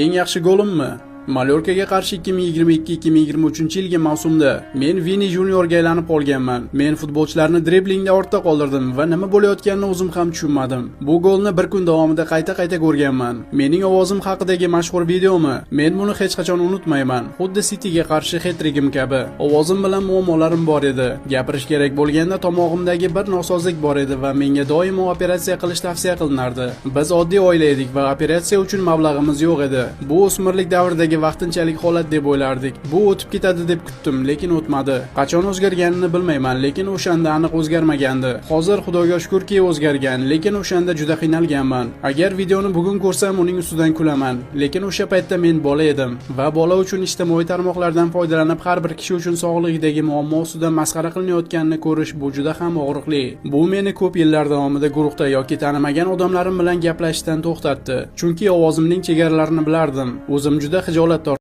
Eng yaxshi golimmi? Mallorkaga qarshi 2022-2023 mavsumda men Vini Juniorga aylanib qolganman. Men futbolchilarni driblingda ortda qoldirdim va nima bo'layotganini o'zim ham tushunmadim. Bu golni bir kun davomida qayta-qayta ko'rganman. Mening ovozim haqidagi mashhur videomi? Men buni hech qachon unutmayman. Xuddi Cityga qarshi hat-trigim kabi. Ovozim bilan muammolarim bor edi. Gapirish kerak bo'lganda tomog'imdagi bir nosozlik bor edi va menga doimo operatsiya qilish tavsiya qilinardi. Biz oddiy oila edik va operatsiya uchun mablag'imiz yo'q edi. Bu o'smirlik davridagi vaqtinchalik holat deb o'ylardik. Bu o'tib ketadi deb kutdim, lekin o'tmadi. Qachon o'zgarganini bilmayman, lekin o'shanda aniq o'zgarmagandi. Hozir Xudoga shukrki o'zgargan, lekin o'shanda juda qiynalganman. Agar videoni bugun ko'rsam, uning ustidan kulaman. Lekin o'sha paytda men bola edim va bola uchun ijtimoiy tarmoqlardan foydalanib har bir kishi uchun sog'lig'idagi muammo ustidan masxara qilinayotganini ko'rish bu juda ham og'riqli. Bu meni ko'p yillar davomida guruhda yoki tanimagan odamlarim bilan gaplashishdan to'xtatdi. Chunki ovozimning chegaralarini bilardim. O'zim juda xijolat